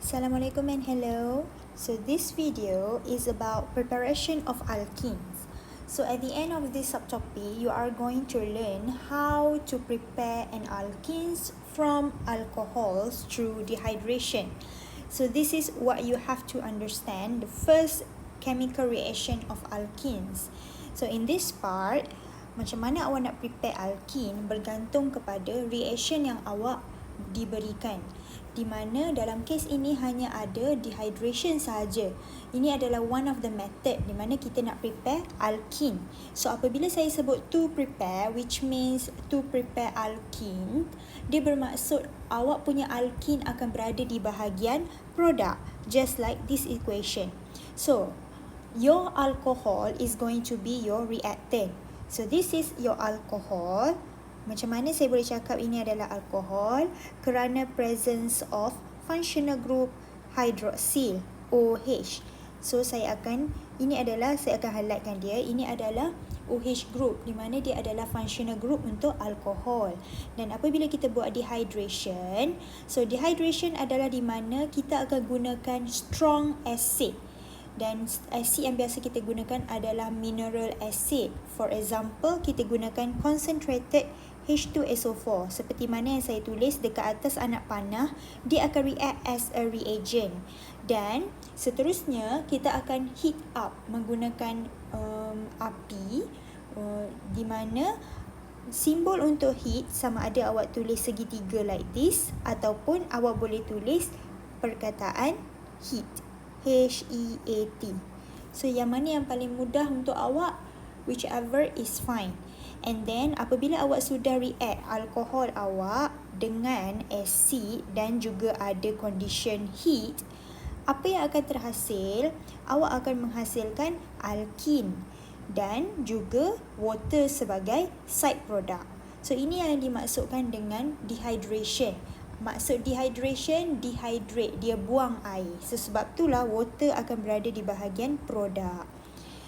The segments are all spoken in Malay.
Assalamualaikum and hello. So this video is about preparation of alkenes. So at the end of this subtopic, you are going to learn how to prepare an alkenes from alcohols through dehydration. So this is what you have to understand, the first chemical reaction of alkenes. So in this part, macam mana awak nak prepare alkene bergantung kepada reaction yang awak diberikan, di mana dalam kes ini hanya ada dehydration sahaja. Ini adalah one of the method di mana kita nak prepare alkene. So apabila saya sebut to prepare, which means to prepare alkene, dia bermaksud awak punya alkene akan berada di bahagian produk, just like this equation. So your alcohol is going to be your reactant. So this is your alcohol. Macam mana saya boleh cakap ini adalah alkohol? Kerana presence of functional group hydroxyl, OH. So saya akan highlightkan dia. Ini adalah OH group, di mana dia adalah functional group untuk alkohol. Dan apabila kita buat dehydration, so dehydration adalah di mana kita akan gunakan strong acid. Dan acid yang biasa kita gunakan adalah mineral acid. For example, kita gunakan concentrated H2SO4 seperti mana yang saya tulis dekat atas anak panah. Dia akan react as a reagent. Dan seterusnya kita akan heat up menggunakan api, di mana simbol untuk heat sama ada awak tulis segitiga like this ataupun awak boleh tulis perkataan heat, HEAT. So yang mana yang paling mudah untuk awak, whichever is fine. And then apabila awak sudah react alkohol awak dengan acid dan juga ada condition heat, apa yang akan terhasil? Awak akan menghasilkan alkene dan juga water sebagai side product. So ini yang dimaksudkan dengan dehydration. Maksud dehydration, dehydrate, dia buang air. So sebab itulah water akan berada di bahagian produk.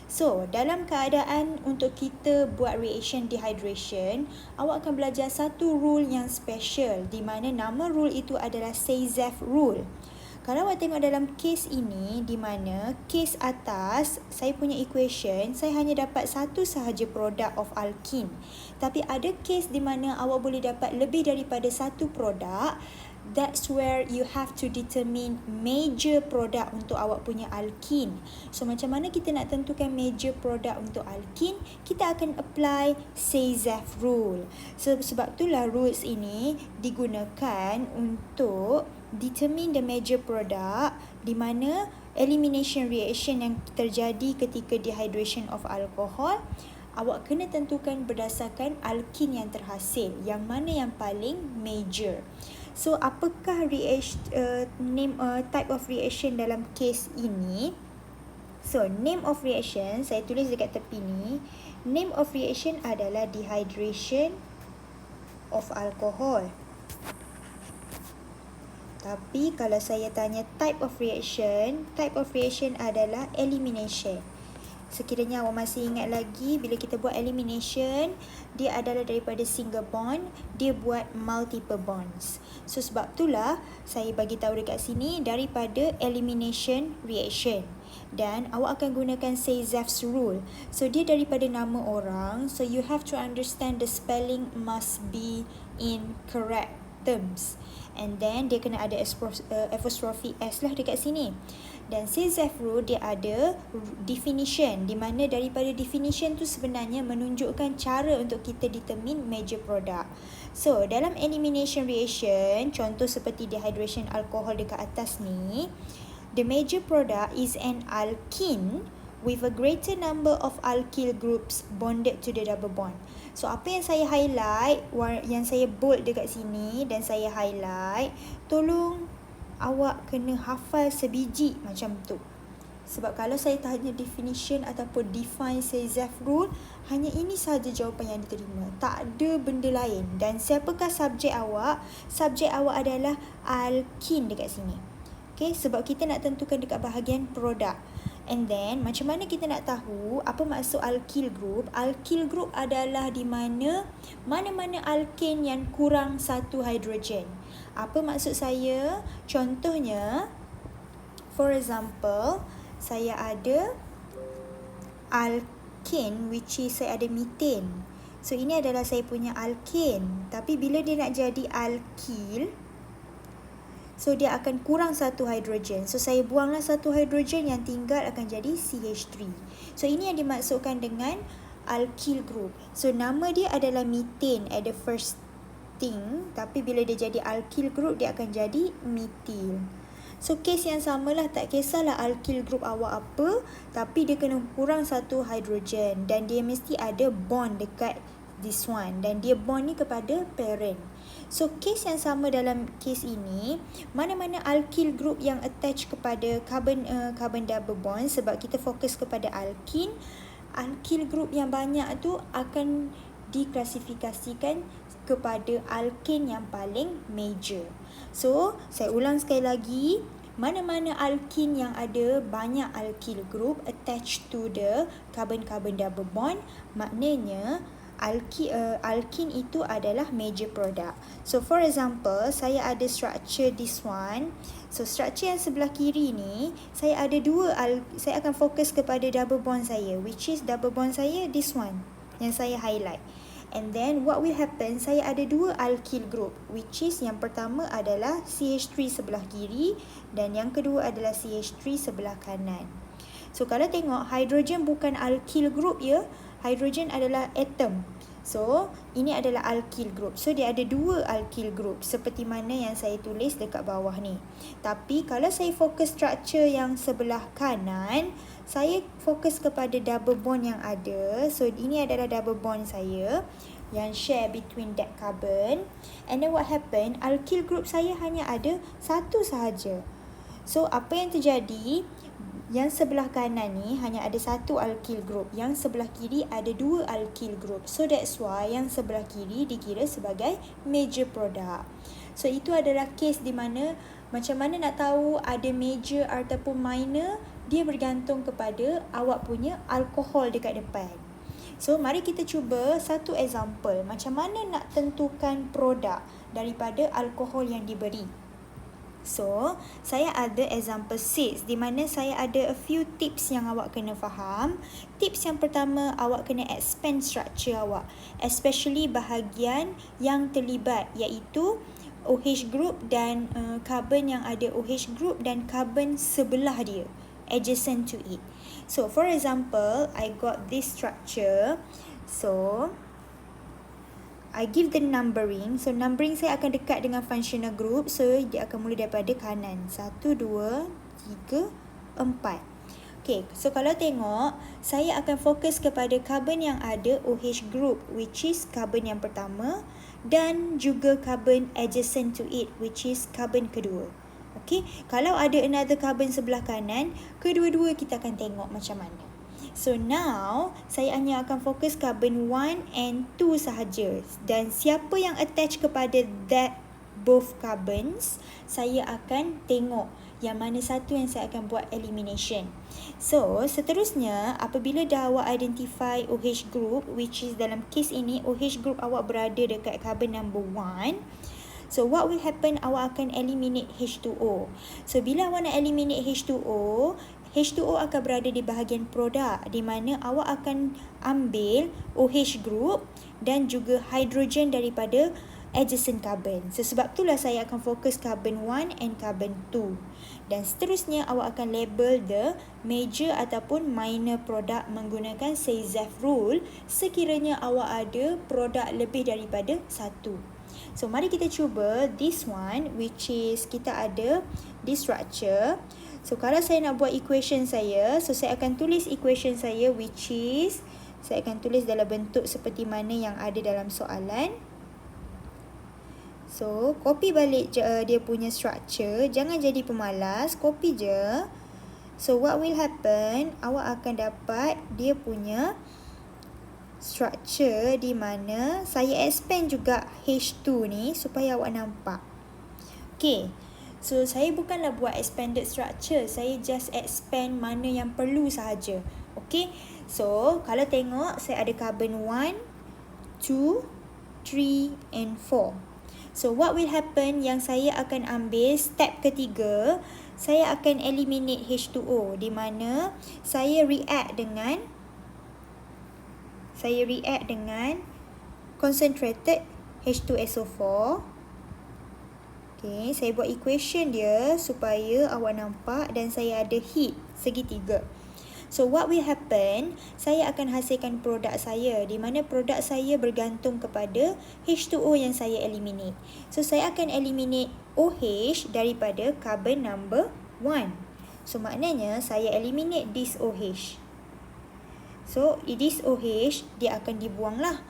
So, dalam keadaan untuk kita buat reaction dehydration, awak akan belajar satu rule yang special, di mana nama rule itu adalah Say-Zeff rule. Kalau awak tengok dalam case ini, di mana case atas, saya punya equation, saya hanya dapat satu sahaja produk of alkene. Tapi ada case di mana awak boleh dapat lebih daripada satu produk. That's where you have to determine major product untuk awak punya alkene. So macam mana kita nak tentukan major product untuk alkene? Kita akan apply Say-Zeff rule. So sebab itulah rules ini digunakan untuk determine the major product, di mana elimination reaction yang terjadi ketika dehydration of alcohol, awak kena tentukan berdasarkan alkene yang terhasil, yang mana yang paling major. So apakah type of reaction dalam case ini? So name of reaction saya tulis dekat tepi ni. Name of reaction adalah dehydration of alcohol. Tapi kalau saya tanya type of reaction adalah elimination. Sekiranya awak masih ingat lagi, bila kita buat elimination, dia adalah daripada single bond, dia buat multiple bonds. So sebab itulah saya bagi tahu dekat sini daripada elimination reaction. Dan awak akan gunakan Say-Zeff's rule. So dia daripada nama orang, so you have to understand the spelling must be in correct terms. And then dia kena ada apostrophe S lah dekat sini. Dan Say-Zeff rule dia ada definition, di mana daripada definition tu sebenarnya menunjukkan cara untuk kita determine major product. So dalam elimination reaction, contoh seperti dehydration alcohol dekat atas ni, the major product is an alkene with a greater number of alkyl groups bonded to the double bond. So apa yang saya highlight, yang saya bold dekat sini dan saya highlight, tolong awak kena hafal sebiji macam tu. Sebab kalau saya tanya definition ataupun define Say-Zeff rule, hanya ini sahaja jawapan yang diterima. Tak ada benda lain. Dan siapakah subjek awak? Subjek awak adalah alkene dekat sini. Okay, sebab kita nak tentukan dekat bahagian produk. And then, macam mana kita nak tahu apa maksud alkyl group? Alkyl group adalah di mana mana-mana alkane yang kurang satu hidrogen. Apa maksud saya? Contohnya, For example, saya ada alkane, which is saya ada methane. So ini adalah saya punya alkane. Tapi bila dia nak jadi alkyl, so dia akan kurang satu hidrogen. So saya buanglah satu hidrogen, yang tinggal akan jadi CH3. So ini yang dimaksudkan dengan alkyl group. So nama dia adalah methane at the first thing, tapi bila dia jadi alkyl group, dia akan jadi methyl. So kes yang samalah, tak kisahlah alkyl group awak apa, tapi dia kena kurang satu hidrogen dan dia mesti ada bond dekat this one, dan dia bond ni kepada parent. So kes yang sama dalam kes ini, mana-mana alkyl group yang attach kepada carbon double bond, sebab kita fokus kepada alkene, alkyl group yang banyak tu akan diklasifikasikan kepada alkane yang paling major. So, saya ulang sekali lagi, mana-mana alkene yang ada banyak alkyl group attached to the carbon-carbon double bond, maknanya alkene itu adalah major product. So, for example, saya ada structure this one. So, structure yang sebelah kiri ni, saya ada saya akan fokus kepada double bond saya, which is double bond saya this one, yang saya highlight. And then what will happen, saya ada dua alkyl group, which is yang pertama adalah CH3 sebelah kiri dan yang kedua adalah CH3 sebelah kanan. So kalau tengok, hydrogen bukan alkyl group ya, hydrogen adalah atom. So ini adalah alkyl group. So dia ada dua alkyl group seperti mana yang saya tulis dekat bawah ni. Tapi kalau saya fokus structure yang sebelah kanan, saya fokus kepada double bond yang ada. So ini adalah double bond saya yang share between that carbon. And then what happen, alkyl group saya hanya ada satu sahaja. So apa yang terjadi, yang sebelah kanan ni hanya ada satu alkyl group, yang sebelah kiri ada dua alkyl group. So that's why yang sebelah kiri dikira sebagai major product. So itu adalah case di mana macam mana nak tahu ada major ataupun minor, dia bergantung kepada awak punya alkohol dekat depan. So mari kita cuba satu example macam mana nak tentukan produk daripada alkohol yang diberi. So, saya ada example 6 di mana saya ada a few tips yang awak kena faham. Tips yang pertama, awak kena expand structure awak, especially bahagian yang terlibat, iaitu OH group dan carbon yang ada OH group dan carbon sebelah dia, adjacent to it. So, for example, I got this structure. So, I give the numbering. So, numbering saya akan dekat dengan functional group. So, dia akan mula daripada kanan. 1, 2, 3, 4. Okay, so kalau tengok, saya akan fokus kepada carbon yang ada OH group, which is carbon yang pertama, dan juga carbon adjacent to it, which is carbon kedua. Okay, kalau ada another carbon sebelah kanan, kedua-dua kita akan tengok macam mana. So now, saya hanya akan fokus carbon 1 and 2 sahaja. Dan siapa yang attach kepada that both carbons, saya akan tengok yang mana satu yang saya akan buat elimination. So, seterusnya, apabila dah awak identify OH group, which is dalam case ini, OH group awak berada dekat carbon number 1, so what will happen, awak akan eliminate H2O. So, bila awak nak eliminate H2O, H2O akan berada di bahagian produk, di mana awak akan ambil OH group dan juga hidrogen daripada adjacent carbon. So, sebab itulah saya akan fokus carbon 1 and carbon 2. Dan seterusnya awak akan label the major ataupun minor product menggunakan Say-Zaff rule sekiranya awak ada produk lebih daripada satu. So, mari kita cuba this one, which is kita ada this structure. So, kalau saya nak buat equation saya, so saya akan tulis equation saya, which is saya akan tulis dalam bentuk seperti mana yang ada dalam soalan. So, copy balik je dia punya structure. Jangan jadi pemalas, copy je. So, what will happen, awak akan dapat dia punya structure di mana saya expand juga H2 ni supaya awak nampak. Okay. So, saya bukanlah buat expanded structure. Saya just expand mana yang perlu sahaja. Okay. So, kalau tengok, saya ada carbon 1, 2, 3 and 4. So what will happen, yang saya akan ambil step ketiga, saya akan eliminate H2O, di mana saya react dengan concentrated H2SO4. Okay, saya buat equation dia supaya awak nampak, dan saya ada heat segitiga. So what will happen, saya akan hasilkan produk saya, di mana produk saya bergantung kepada H2O yang saya eliminate. So saya akan eliminate OH daripada carbon number 1. So maknanya saya eliminate this OH. So this OH dia akan dibuang lah.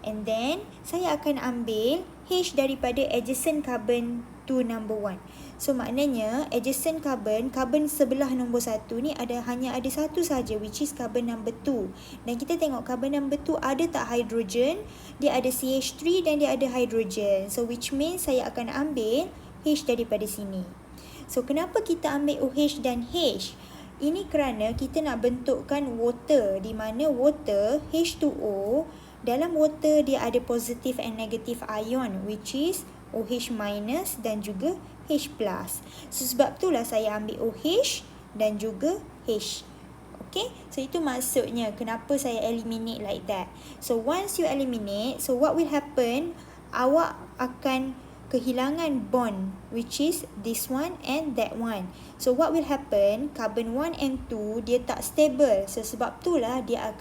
And then saya akan ambil H daripada adjacent carbon to number 1. So maknanya adjacent carbon sebelah nombor 1 ni hanya ada satu saja, which is carbon number 2. Dan kita tengok carbon number 2 ada tak hydrogen? Dia ada CH3 dan dia ada hydrogen. So which means saya akan ambil H daripada sini. So kenapa kita ambil OH dan H? Ini kerana kita nak bentukkan water, di mana water H2O, dalam water dia ada positive and negative ion, which is OH minus dan juga H plus. So sebab itulah saya ambil OH dan juga H. Okay, so itu maksudnya kenapa saya eliminate like that. So once you eliminate, so what will happen, awak akan kehilangan bond, which is this one and that one. So what will happen, carbon 1 and 2 dia tak stable. So sebab itulah dia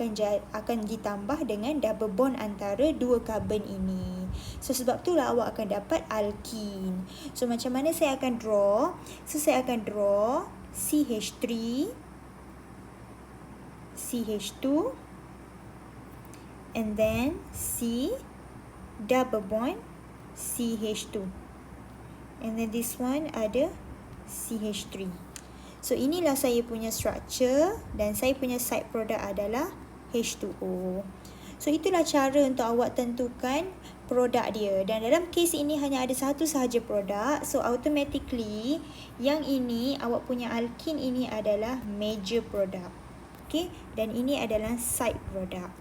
akan ditambah dengan double bond antara dua carbon ini. So sebab itulah awak akan dapat alkene. So macam mana saya akan draw? So saya akan draw CH3, CH2, and then C double bond CH2, and then this one ada CH3. So inilah saya punya structure, dan saya punya side product adalah H2O. So itulah cara untuk awak tentukan produk dia, dan dalam kes ini hanya ada satu sahaja produk. So automatically yang ini awak punya alkene ini adalah major product. Okay, dan ini adalah side product.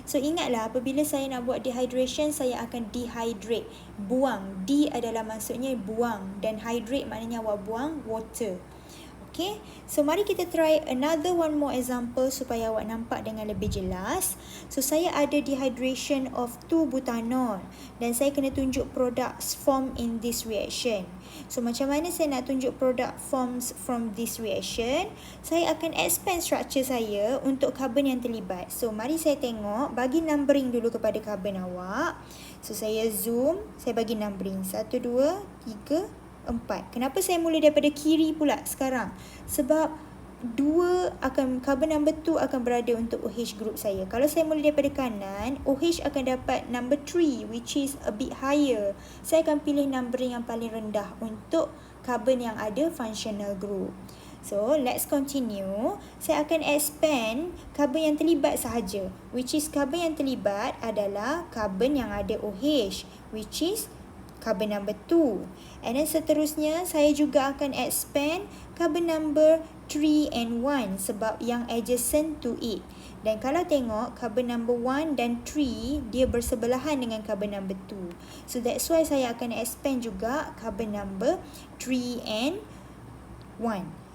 So ingatlah, apabila saya nak buat dehydration, saya akan dehydrate, buang. D adalah maksudnya buang, dan hydrate maknanya awak buang water. Okay, so mari kita try another one more example supaya awak nampak dengan lebih jelas. So saya ada dehydration of 2-butanol, dan saya kena tunjuk products form in this reaction. So macam mana saya nak tunjuk product forms from this reaction? Saya akan expand structure saya untuk carbon yang terlibat. So mari saya tengok, bagi numbering dulu kepada carbon awak. So saya zoom, saya bagi numbering 1, 2, 3, 4. Kenapa saya mula daripada kiri pula sekarang? Sebab carbon number 2 akan berada untuk OH group saya. Kalau saya mula daripada kanan, OH akan dapat number 3, which is a bit higher. Saya akan pilih numbering yang paling rendah untuk carbon yang ada functional group. So let's continue. Saya akan expand carbon yang terlibat sahaja, which is carbon yang terlibat adalah carbon yang ada OH, which is carbon number 2. And then seterusnya saya juga akan expand carbon number 3 and 1 sebab yang adjacent to it. Dan kalau tengok carbon number 1 dan 3 dia bersebelahan dengan carbon number 2. So that's why saya akan expand juga carbon number 3 and 1.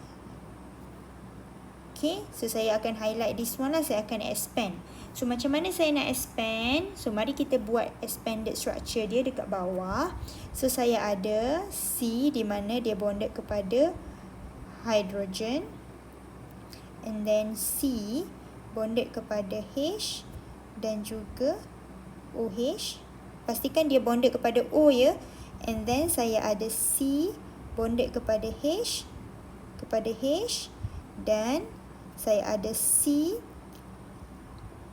Okay, so saya akan highlight this one lah, saya akan expand. So macam mana saya nak expand? So mari kita buat expanded structure dia dekat bawah. So saya ada C di mana dia bonded kepada hydrogen, and then C bonded kepada H dan juga OH. Pastikan dia bonded kepada O ya. And then saya ada C bonded kepada H, dan saya ada C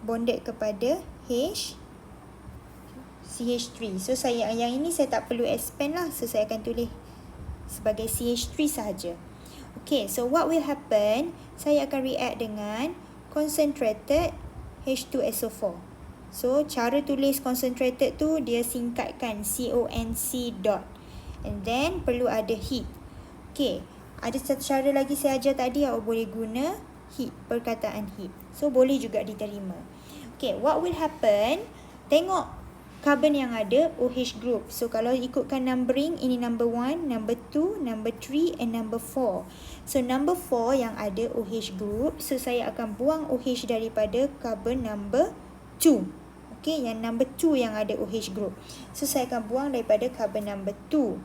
bonded kepada H, CH3. So yang ini saya tak perlu expand lah. So saya akan tulis sebagai CH3 sahaja. Okay, so what will happen? Saya akan react dengan concentrated H2SO4. So cara tulis concentrated tu dia singkatkan CONC dot. And then perlu ada heat. Okay, ada satu cara lagi saya ajar tadi, awak boleh guna heat, perkataan heat. So boleh juga diterima. Okay, what will happen? Tengok carbon yang ada OH group. So kalau ikutkan numbering, ini number 1, number 2, number 3 and number 4. So number 4 yang ada OH group, so saya akan buang OH daripada carbon number 2. Okay, yang number 2 yang ada OH group. So saya akan buang daripada carbon number 2.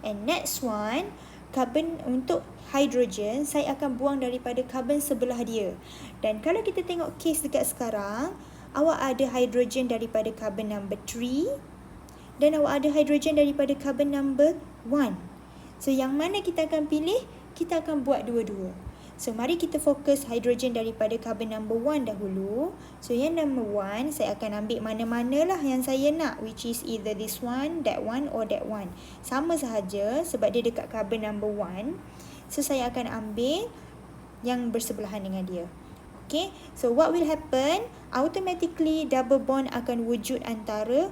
And next one, carbon untuk hydrogen, saya akan buang daripada carbon sebelah dia. Dan kalau kita tengok case dekat sekarang, awak ada hydrogen daripada carbon number 3 dan awak ada hydrogen daripada carbon number 1. So yang mana kita akan pilih? Kita akan buat dua-dua. So mari kita fokus hydrogen daripada carbon number 1 dahulu. So yang number 1 saya akan ambil mana-manalah yang saya nak, which is either this one, that one or that one. Sama sahaja sebab dia dekat carbon number 1. So saya akan ambil yang bersebelahan dengan dia. Okay, so what will happen? Automatically double bond akan wujud antara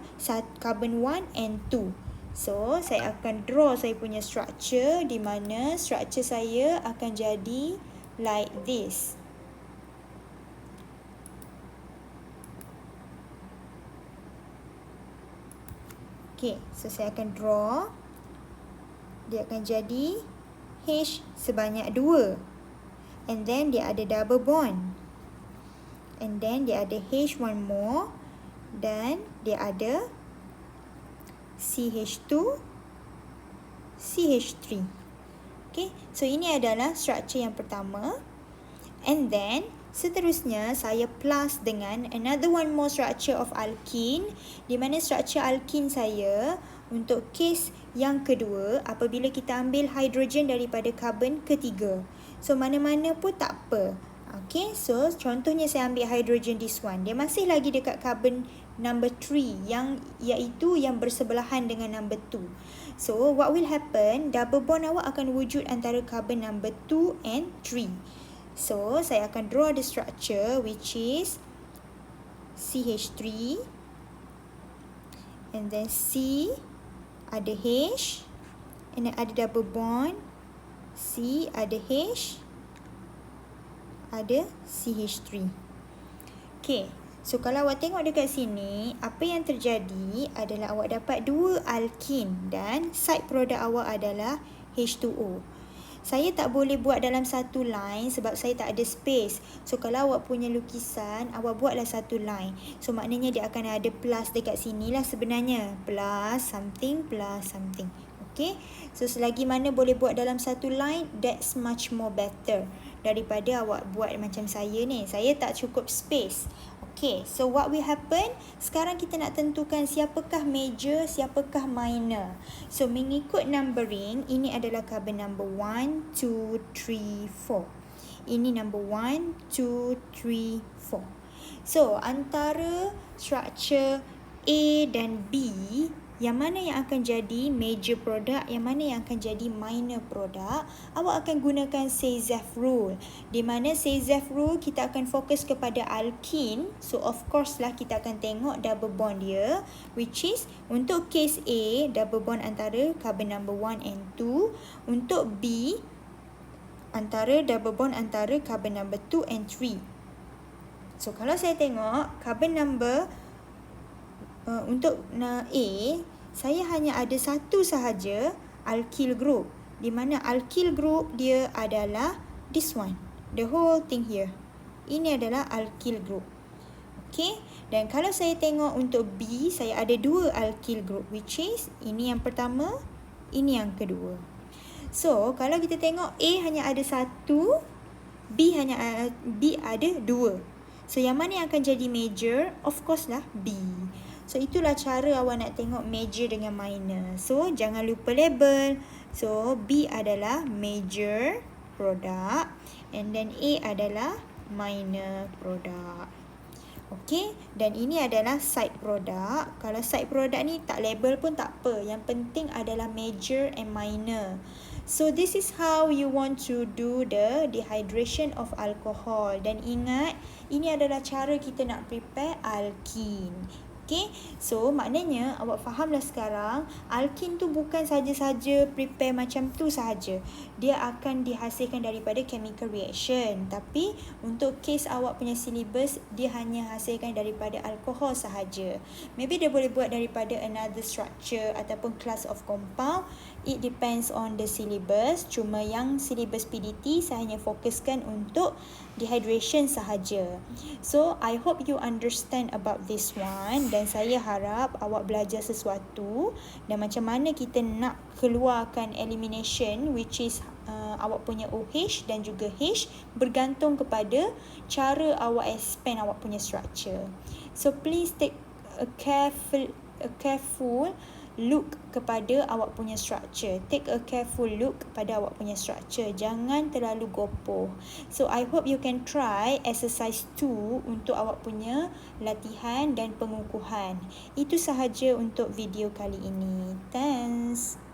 carbon 1 and 2. So saya akan draw saya punya structure, di mana structure saya akan jadi like this. Okay, so saya akan draw. Dia akan jadi H sebanyak 2. And then dia ada double bond. And then dia ada H one more. Dan dia ada CH2, CH3. Okay, so ini adalah structure yang pertama. And then seterusnya saya plus dengan another one more structure of alkene, di mana structure alkene saya untuk case yang kedua apabila kita ambil hidrogen daripada carbon ketiga. So mana-mana pun tak apa. Okay, so contohnya saya ambil hydrogen this one. Dia masih lagi dekat carbon number 3 yang iaitu yang bersebelahan dengan number 2. So what will happen? Double bond awak akan wujud antara carbon number 2 and 3. So saya akan draw the structure which is CH3 and then C ada H and then ada double bond, C ada H, ada CH3. Okay, so kalau awak tengok dekat sini, apa yang terjadi adalah awak dapat 2 alkene dan side product awak adalah H2O. Saya tak boleh buat dalam satu line sebab saya tak ada space. So kalau awak punya lukisan, awak buatlah satu line. So maknanya dia akan ada plus dekat sini lah sebenarnya. Plus something, plus something. Okay, so selagi mana boleh buat dalam satu line, that's much more better daripada awak buat macam saya ni. Saya tak cukup space. Okay, so what will happen? Sekarang kita nak tentukan siapakah major, siapakah minor. So mengikut numbering, ini adalah carbon number 1, 2, 3, 4. Ini number 1, 2, 3, 4. So antara structure A dan B, yang mana yang akan jadi major product, yang mana yang akan jadi minor product, awak akan gunakan Say-Zeff rule. Di mana Say-Zeff rule kita akan fokus kepada alkene. So of course lah kita akan tengok double bond dia, which is untuk case A, double bond antara carbon number 1 and 2. Untuk B, antara double bond antara carbon number 2 and 3. So kalau saya tengok carbon number untuk A, saya hanya ada satu sahaja alkyl group, di mana alkyl group dia adalah this one, the whole thing here. Ini adalah alkyl group. Okay, dan kalau saya tengok untuk B, saya ada 2 alkyl group, which is ini yang pertama, ini yang kedua. So kalau kita tengok A hanya ada satu, B ada 2. So yang mana yang akan jadi major? Of course lah B. So itulah cara awak nak tengok major dengan minor. So jangan lupa label. So B adalah major product and then A adalah minor product. Okay, dan ini adalah side product. Kalau side product ni tak label pun tak apa. Yang penting adalah major and minor. So this is how you want to do the dehydration of alcohol. Dan ingat, ini adalah cara kita nak prepare alkene. Okay, so maknanya awak fahamlah sekarang alkin tu bukan saja-saja prepare macam tu sahaja. Dia akan dihasilkan daripada chemical reaction. Tapi untuk case awak punya syllabus, dia hanya hasilkan daripada alkohol sahaja. Maybe dia boleh buat daripada another structure ataupun class of compound. It depends on the syllabus. Cuma yang syllabus PDT saya hanya fokuskan untuk dehydration sahaja. So I hope you understand about this one, dan saya harap awak belajar sesuatu dan macam mana kita nak keluarkan elimination, which is awak punya OH dan juga H, bergantung kepada cara awak expand awak punya structure. So please take a careful look kepada awak punya structure. Take a careful look pada awak punya structure. Jangan terlalu gopoh. So I hope you can try exercise 2 untuk awak punya latihan dan pengukuhan. Itu sahaja untuk video kali ini. Thanks.